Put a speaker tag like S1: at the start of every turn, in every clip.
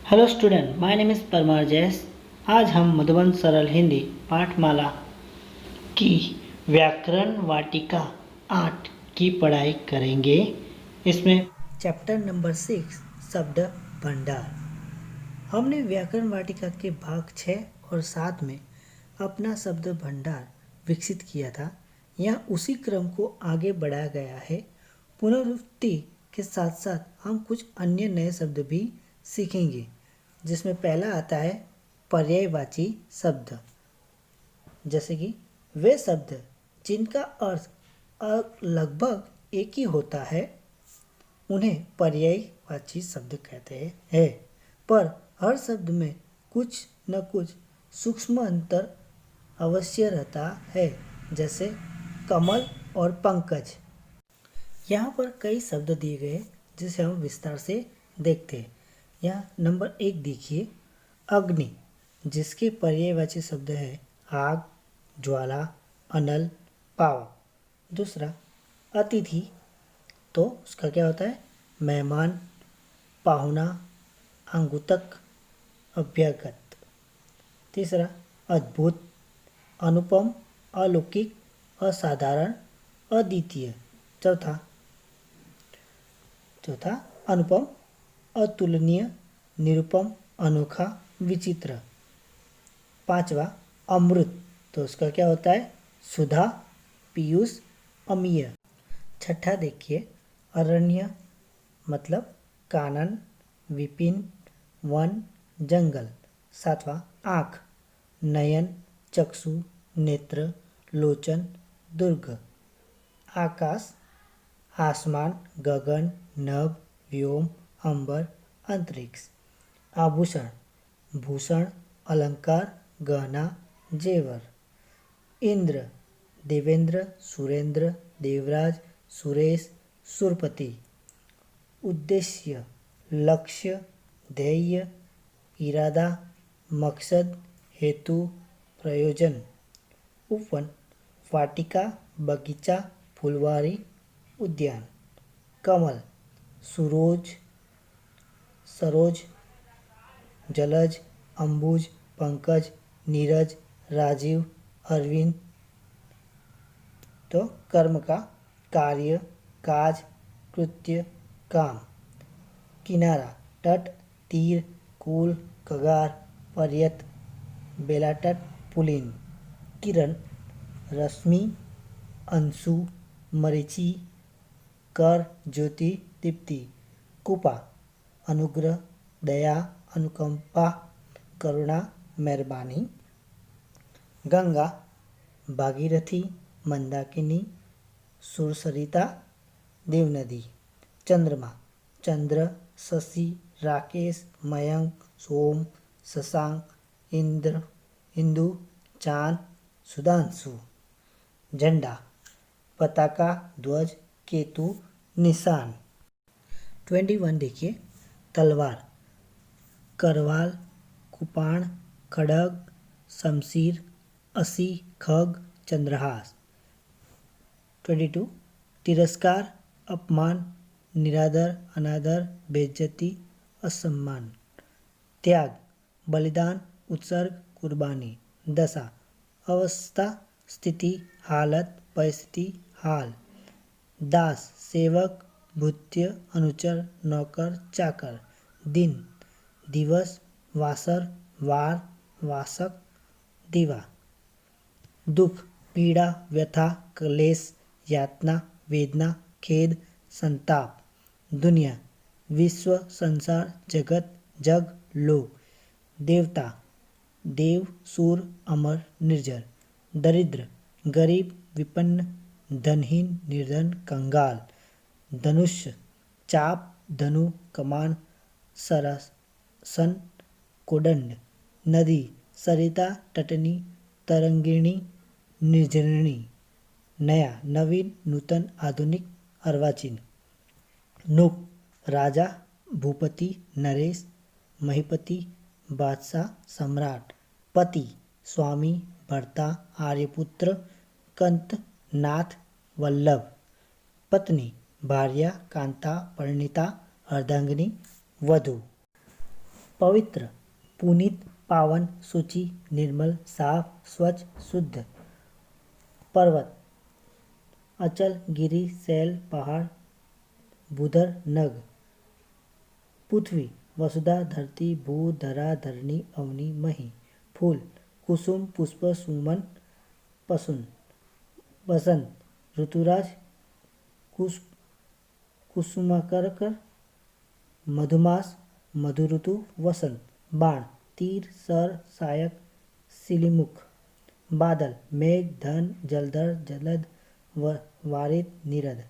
S1: Hello student, my name is Parmar जैस। आज हम मधुबन सरल हिंदी पाठमाला की व्याकरण वाटिका 8 की पढ़ाई करेंगे। इसमें चैप्टर नंबर 6 शब्द भंडार। हमने व्याकरण वाटिका के भाग 6 और 7 में अपना शब्द भंडार विकसित किया था। यहाँ उसी क्रम को आगे बढ़ाया गया है। पुनरावृत्ति के साथ साथ हम कुछ अन्य नए शब्द भी सीखेंगे, जिसमें पहला आता है पर्यायवाची शब्द। जैसे कि वे शब्द जिनका अर्थ लगभग एक ही होता है उन्हें पर्यायवाची शब्द कहते हैं, पर हर शब्द में कुछ न कुछ सूक्ष्म अंतर अवश्य रहता है, जैसे कमल और पंकज। यहाँ पर कई शब्द दिए गए जिसे हम विस्तार से देखते हैं। यहाँ नंबर 1 देखिए, अग्नि, जिसके पर्यायवाची शब्द है आग, ज्वाला, अनल, पावक। दूसरा अतिथि, तो उसका क्या होता है मेहमान, पाहुना, आगंतुक, अभ्यागत। तीसरा अद्भुत, अनुपम, अलौकिक, असाधारण, अद्वितीय। चौथा अनुपम, अतुलनीय, निरुपम, अनोखा, विचित्र। पांचवा अमृत, तो उसका क्या होता है सुधा, पीयूष, अमीय। छठा देखिए, अरण्य, मतलब कानन, विपिन, वन, जंगल। सातवां आँख, नयन, चक्षु, नेत्र, लोचन, दुर्ग। आकाश, आसमान, गगन, नभ, व्योम, अंबर, अंतरिक्ष। आभूषण, भूषण, अलंकार, गहना, जेवर। इंद्र, देवेंद्र, सुरेंद्र, देवराज, सुरेश, सुरपति। उद्देश्य, लक्ष्य, ध्येय, इरादा, मकसद, हेतु, प्रयोजन। उपवन, वाटिका, बगीचा, फुलवारी, उद्यान। कमल, सुरोज, सरोज, जलज, अंबुज, पंकज, नीरज, राजीव, अरविंद। तो कर्म का कार्य, काज, कृत्य, काम। किनारा, तट, तीर, कुल, कगार, पर्यत, बेलातट, पुलिन। किरण, रश्मि, अंशु, मरीचि, कर, ज्योति, दीप्ति। कृपा, अनुग्रह, दया, अनुकंपा, करुणा, मेहरबानी। गंगा, भागीरथी, मंदाकिनी, सुरसरिता, देवनदी। चंद्रमा, चंद्र, शशि, राकेश, मयंक, सोम, शशांक, इंद्र, इंदु, चांद, सुधांशु। झंडा, पताका, ध्वज, केतु, निशान। 21 देखिए, तलवार, करवाल, कुपाण, खड़ग, शमशीर, असी, खग, चंद्रहास। 22 तिरस्कार, अपमान, निरादर, अनादर, बेइज्जती, असम्मान। त्याग, बलिदान, उत्सर्ग, कुर्बानी। दशा, अवस्था, स्थिति, हालत, परिस्थिति, हाल। दास, सेवक, भृत्य, अनुचर, नौकर, चाकर। दिन, दिवस, वासर, वार, वासक, दिवा। दुख, पीड़ा, व्यथा, क्लेश, यातना, वेदना, खेद, संताप। दुनिया, विश्व, संसार, जगत, जग, लोक। देवता, देव, सूर, अमर, निर्जर। दरिद्र, गरीब, विपन्न, धनहीन, निर्धन, कंगाल। धनुष, चाप, धनु, कमान, सरासन, कोदंड। नदी, सरिता, तटनी, तरंगिणी, निर्झरिणी। नया, नवीन, नूतन, आधुनिक, अर्वाचीन। नुक, राजा, भूपति, नरेश, महीपति, बादशाह, सम्राट। पति, स्वामी, भर्ता, आर्यपुत्र, कंत, नाथ, वल्लभ। पत्नी, भार्या, कांता, परिणीता, अर्धांगिनी, वधू। पवित्र, पुनीत, पावन, शुचि, निर्मल, साफ, स्वच्छ, शुद्ध। पर्वत, अचल, गिरि, शैल, पहाड़, बुधर, नग। पृथ्वी, वसुधा, धरती, भू, धरा, धरणी, अवनी, मही। फूल, कुसुम, पुष्प, सुमन, पसुन। बसंत, ऋतुराज, कुसुमाकर, मधुमास, मधु ऋतु, वसंत। बाण, तीर, सर, सायक, सिलीमुख। बादल, मेघ, धन, जलधर, जलद, वारिद, नीरद।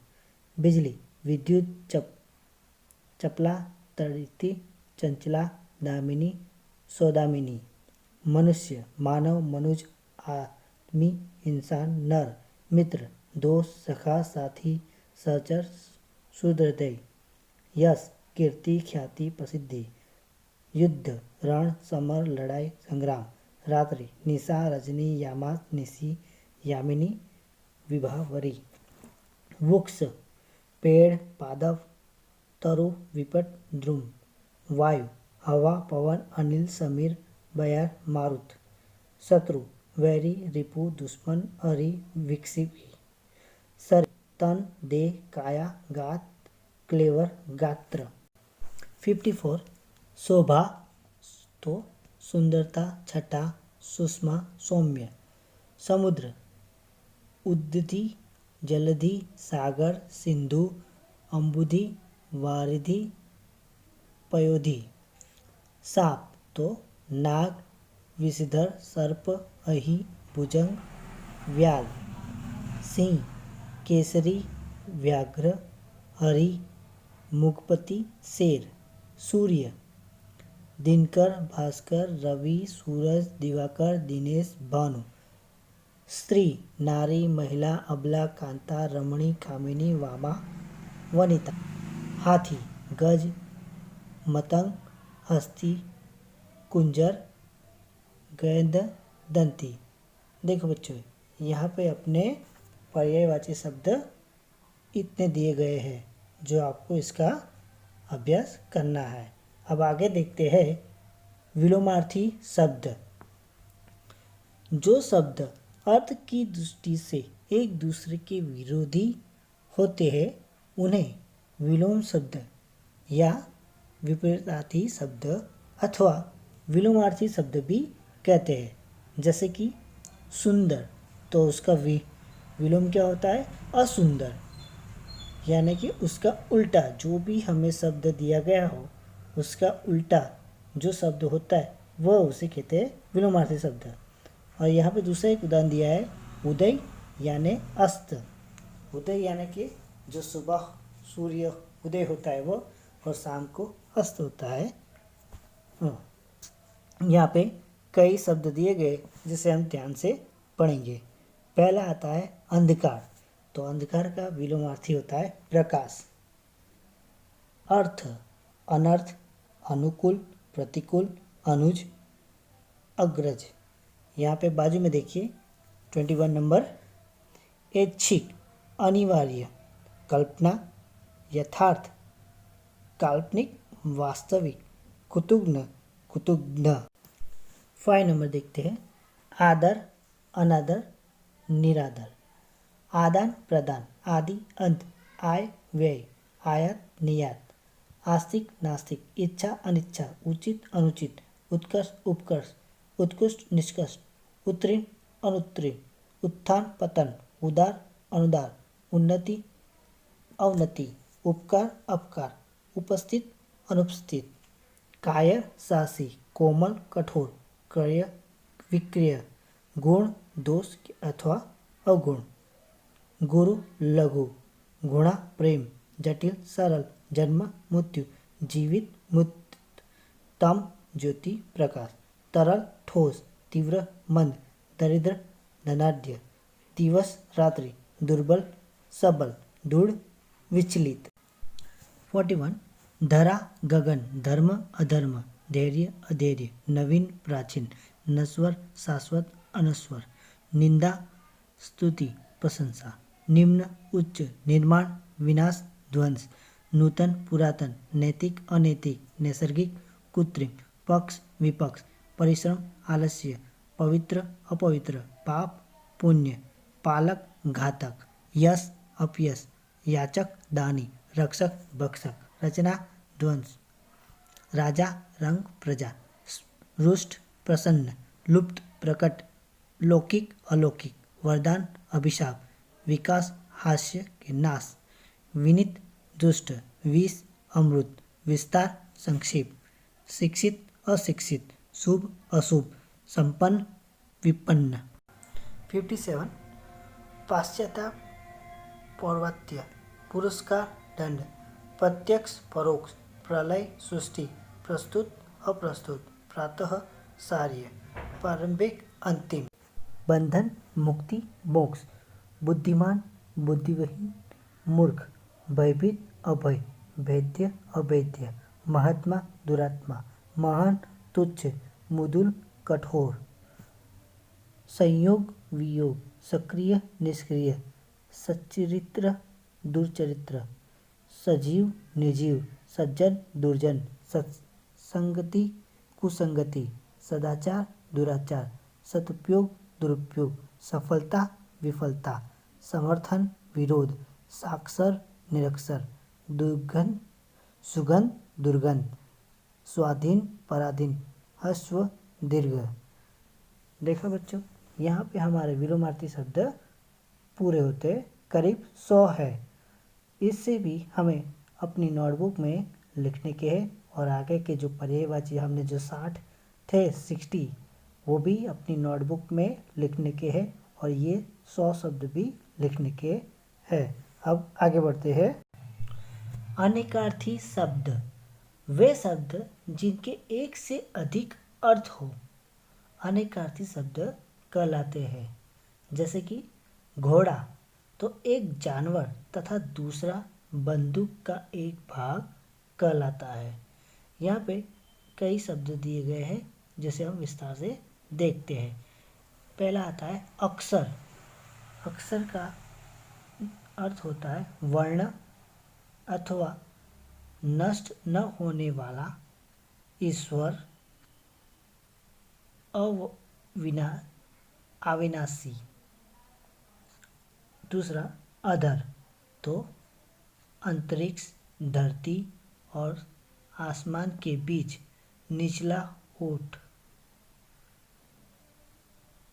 S1: बिजली, विद्युत, चपला, तड़िती, चंचला, दामिनी, सौदामिनी। मनुष्य, मानव, मनुज, आदमी, इंसान, नर। मित्र, दोस्त, सखा, साथी, सहचर, सुहृदय। यश, कीर्ति, ख्याति, प्रसिद्धि। युद्ध, रण, समर, लड़ाई, संग्राम। रात्रि, निशा, रजनी, यामा, निशी, यामिनी, विभावरी। वृक्ष, पेड़, पादप, तरु, विपट, द्रुम। वायु, हवा, पवन, अनिल, समीर, बयार, मारुत। शत्रु, वैरी, रिपु, दुश्मन, अरि, विक्षिपी। शरीर, तन, देह, काया, गात, क्लेवर, गात्र। 54 शोभा, तो सुंदरता, छटा, सुषमा, सौम्य। समुद्र, उद्दति, जलधि, सागर, सिंधु, अम्बुधि, वारिधि, पयोधि। सांप, तो नाग, विषधर, सर्प, अहि, भुजंग, व्याल। सिंह, केसरी, व्याघ्र, हरि, मुगपति, शेर। सूर्य, दिनकर, भास्कर, रवि, सूरज, दिवाकर, दिनेश, भानु। स्त्री, नारी, महिला, अबला, कांता, रमणी, कामिनी, वामा, वनिता। हाथी, गज, मतंग, हस्ती, कुंजर, गैंद, दंती। देखो बच्चों, यहाँ पे अपने पर्यायवाची शब्द इतने दिए गए हैं जो आपको इसका अभ्यास करना है। अब आगे देखते हैं विलोमार्थी शब्द। जो शब्द अर्थ की दृष्टि से एक दूसरे के विरोधी होते हैं उन्हें विलोम शब्द या विपरीतार्थी शब्द अथवा विलोमार्थी शब्द भी कहते हैं। जैसे कि सुंदर, तो उसका विलोम क्या होता है? असुंदर। यानी कि उसका उल्टा जो भी हमें शब्द दिया गया हो उसका उल्टा जो शब्द होता है वह उसे कहते हैं विलोमार्थी शब्द। और यहाँ पे दूसरा एक उदाहरण दिया है, उदय यानी अस्त। उदय यानी कि जो सुबह सूर्य उदय होता है वो, और शाम को अस्त होता है। यहाँ पे कई शब्द दिए गए जिसे हम ध्यान से पढ़ेंगे। पहला आता है अंधकार, तो अंधकार का विलोमार्थी होता है प्रकाश। अर्थ, अनर्थ, अनुकूल, प्रतिकूल, अनुज, अग्रज। यहाँ पे बाजू में देखिए 21 नंबर। ऐच्छिक, अनिवार्य, कल्पना, यथार्थ, काल्पनिक, वास्तविक, कुतुग्न, कुतुग्न। 5 नंबर देखते हैं। आदर, अनादर, निरादर। आदान प्रदान, आदि, अंत, आय, व्यय, आयात, निर्यात। आस्तिक, नास्तिक, इच्छा, अनिच्छा, उचित, अनुचित, उत्कर्ष, उपकर्ष, उत्कृष्ट, निष्कृष्ट, उत्तीर्ण, अनुत्तीर्ण, उत्थान, पतन, उदार, अनुदार, उन्नति, अवनति, उपकार, अपकार, उपस्थित, अनुपस्थित। कायर, साहसी, कोमल, कठोर, क्रय, विक्रय, गुण, दोष अथवा अवगुण। गुरु, लघु, गुणा, प्रेम, जटिल, सरल, जन्म, मृत्यु, जीवित, मृत, तम, ज्योति, प्रकाश। तरल, ठोस, तीव्र, मंद, दरिद्र, धनाढ्य, दिवस, रात्रि, दुर्बल, सबल, दृढ़, विचलित। 41 धरा, गगन, धर्म, अधर्म, धैर्य, अधैर्य, नवीन, प्राचीन, नश्वर, शाश्वत, अनश्वर। निंदा, स्तुति, प्रशंसा। निम्न, उच्च, निर्माण, विनाश, ध्वंस। नूतन, पुरातन, नैतिक, अनैतिक, नैसर्गिक, कृत्रिम, पक्ष विपक्ष, परिश्रम आलस्य, पवित्र अपवित्र, पाप पुण्य, पालक घातक, यश अपयश, याचक दानी, रक्षक भक्षक, रचना ध्वंस, राजा रंग प्रजा, रुष्ट प्रसन्न, लुप्त प्रकट, लौकिक अलौकिक, वरदान अभिशाप, विकास हास्य के नाश, विनीत दुष्ट, विष अमृत, विस्तार संक्षेप, शिक्षित अशिक्षित, शुभ अशुभ, संपन्न विपन्न। 57 पाश्चात्य पौर्वात्य, पुरस्कार दंड, प्रत्यक्ष परोक्ष, प्रलय सृष्टि, प्रस्तुत अप्रस्तुत, प्रातः सार्य, प्रारंभिक अंतिम, बंधन मुक्ति मोक्ष, बुद्धिमान बुद्धिविहीन, मूर्ख, भयभीत अभय, भेद्य अभेद्य, महात्मा दुरात्मा, महान तुच्छ, मुदुल कठोर, संयोग वियोग, सक्रिय निष्क्रिय, सच्चरित्र दुर्चरित्र, सजीव निर्जीव, सज्जन दुर्जन, सत्संगति कुसंगति, सदाचार दुराचार, सदुपयोग दुरुपयोग, सफलता विफलता, समर्थन विरोध, साक्षर निरक्षर, दुर्गंध सुगंध दुर्गंध, स्वाधीन पराधीन, ह्रस्व दीर्घ। देखो बच्चों, यहाँ पे हमारे विलोमार्थी शब्द पूरे होते करीब 100 है। इससे भी हमें अपनी नोटबुक में लिखने के हैं और आगे के जो पर्यायवाची हमने जो 60 थे 60 वो भी अपनी नोटबुक में लिखने के हैं और ये 100 शब्द भी लिखने के हैं। अब आगे बढ़ते हैं। अनेकार्थी शब्द वे शब्द जिनके एक से अधिक अर्थ हो अनेकार्थी शब्द कहलाते हैं। जैसे कि घोड़ा तो एक जानवर तथा दूसरा बंदूक का एक भाग कहलाता है। यहाँ पे कई शब्द दिए गए हैं जिसे हम विस्तार से देखते हैं। पहला आता है अक्षर। अक्षर का अर्थ होता है वर्ण अथवा नष्ट न होने वाला, ईश्वर, अविनाशी। दूसरा अधर तो अंतरिक्ष, धरती और आसमान के बीच निचला होठ।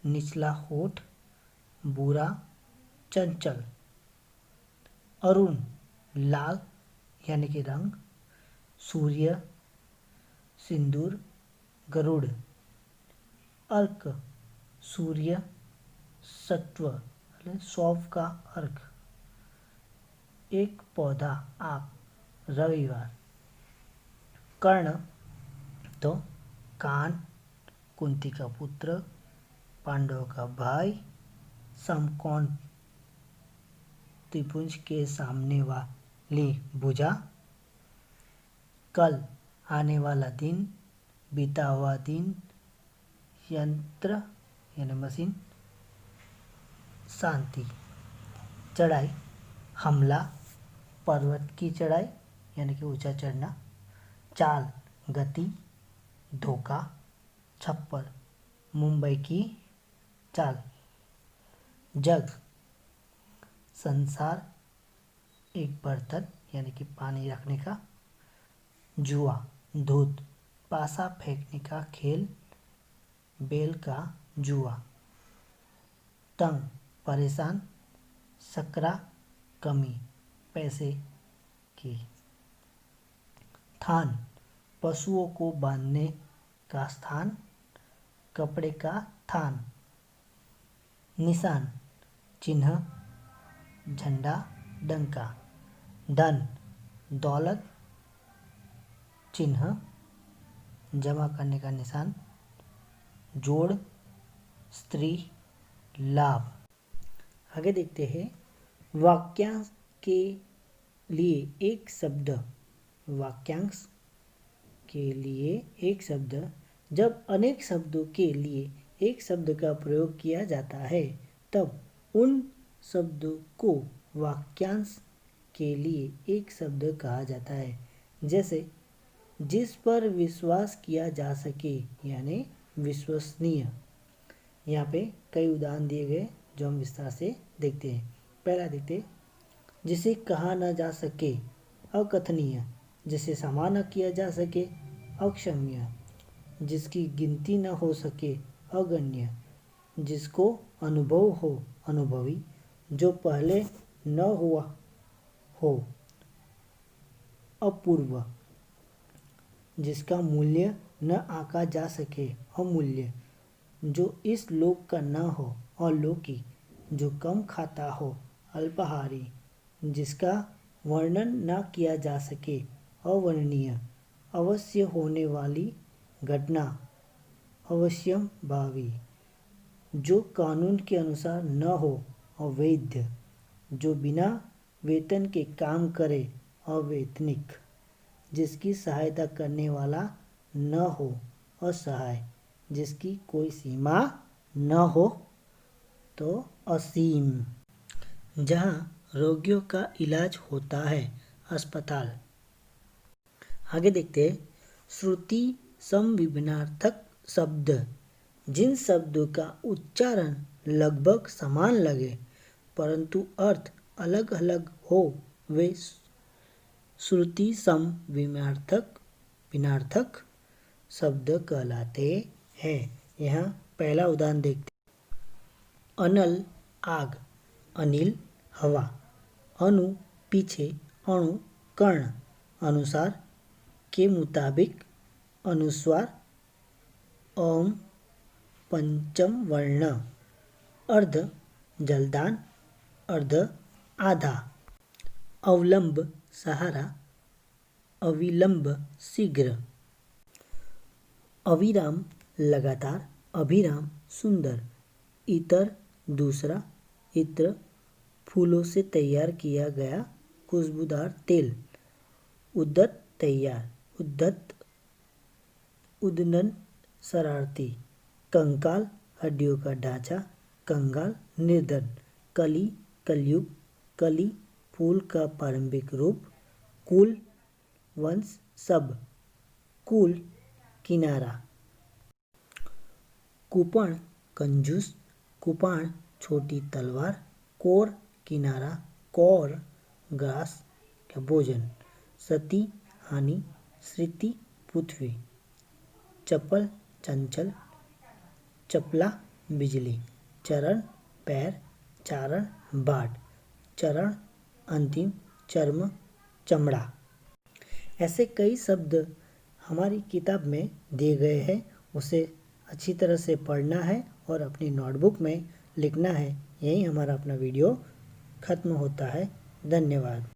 S1: निचला होठ, बुरा, चंचल। अरुण लाल यानी कि रंग, सूर्य, सिंदूर, गरुड़। अर्क सूर्य, सत्व सौंफ का अर्क। एक पौधा आक, रविवार। कर्ण तो कान, कुंती का पुत्र, पांडव का भाई, समकोण त्रिभुज के सामने वाली भुजा। कल आने वाला दिन, बीता हुआ दिन, यंत्र यानी मशीन, शांति। चढ़ाई हमला, पर्वत की चढ़ाई यानी कि ऊंचा चढ़ना। चाल गति, धोखा। छप्पर मुंबई की चाल। जग संसार, एक बर्तन यानी कि पानी रखने का। जुआ धूत, पासा फेंकने का खेल, बेल का जुआ। तंग परेशान, सकरा कमी, पैसे की। थान पशुओं को बांधने का स्थान, कपड़े का थान। निशान चिन्ह, झंडा, डंका। धन दौलत, चिन्ह, जमा करने का निशान। जोड़ स्त्री, लाभ। आगे देखते हैं वाक्यांश के लिए एक शब्द। वाक्यांश के लिए एक शब्द जब अनेक शब्दों के लिए एक शब्द का प्रयोग किया जाता है तब उन शब्दों को वाक्यांश के लिए एक शब्द कहा जाता है। जैसे जिस पर विश्वास किया जा सके, यानी विश्वसनीय। यहाँ पे कई उदाहरण दिए गए जो हम विस्तार से देखते हैं। पहला देखते हैं, जिसे कहा न जा सके, अकथनीय। जिसे क्षमा न किया जा सके, अक्षम्य। जिसकी गिनती न हो सके, अगण्य। जिसको अनुभव हो, अनुभवी। जो पहले न हुआ हो, अपूर्व। जिसका मूल्य न आंका जा सके, अमूल्य। जो इस लोक का न हो, अलौकिक। जो कम खाता हो, अल्पाहारी। जिसका वर्णन न किया जा सके, अवर्णनीय। अवश्य होने वाली घटना, अवश्यंभावी। जो कानून के अनुसार न हो, अवैध। जो बिना वेतन के काम करे, अवैतनिक। जिसकी सहायता करने वाला न हो, असहाय। जिसकी कोई सीमा न हो, तो असीम। जहाँ रोगियों का इलाज होता है, अस्पताल। आगे देखते हैं, श्रुति समविभिन्नार्थक शब्द। जिन शब्दों का उच्चारण लगभग समान लगे परंतु अर्थ अलग अलग हो, वे श्रुति समविभिन्नार्थक शब्द कहलाते हैं। यहाँ पहला उदाहरण देखते हैं। अनल आग, अनिल हवा। अनु पीछे, अणु कर्ण। अनुसार के मुताबिक, अनुस्वार, ओम पंचम वर्ण। अर्ध जलदान, अर्ध आधा। अवलंब सहारा, अविलंब शीघ्र। अविराम लगातार, अभिराम सुंदर। इतर दूसरा, इत्र फूलों से तैयार किया गया खुशबूदार तेल। उद्दत तैयार, उद्धत उद्दंड शरारती। कंकाल हड्डियों का ढांचा, कंगाल निर्धन। कली कलयुग, कली फूल का प्रारंभिक रूप। कुल वंश सब, कुल किनारा। कुपण कंजूस, कुपाण छोटी तलवार। कोर किनारा, कौर ग्रास का भोजन। सती हानि, श्रुति पृथ्वी। चपल चंचल, चपला बिजली। चरण पैर, चारण बाट। चरण अंतिम, चर्म चमड़ा। ऐसे कई शब्द हमारी किताब में दिए गए हैं, उसे अच्छी तरह से पढ़ना है और अपनी नोटबुक में लिखना है। यही हमारा अपना वीडियो खत्म होता है। धन्यवाद।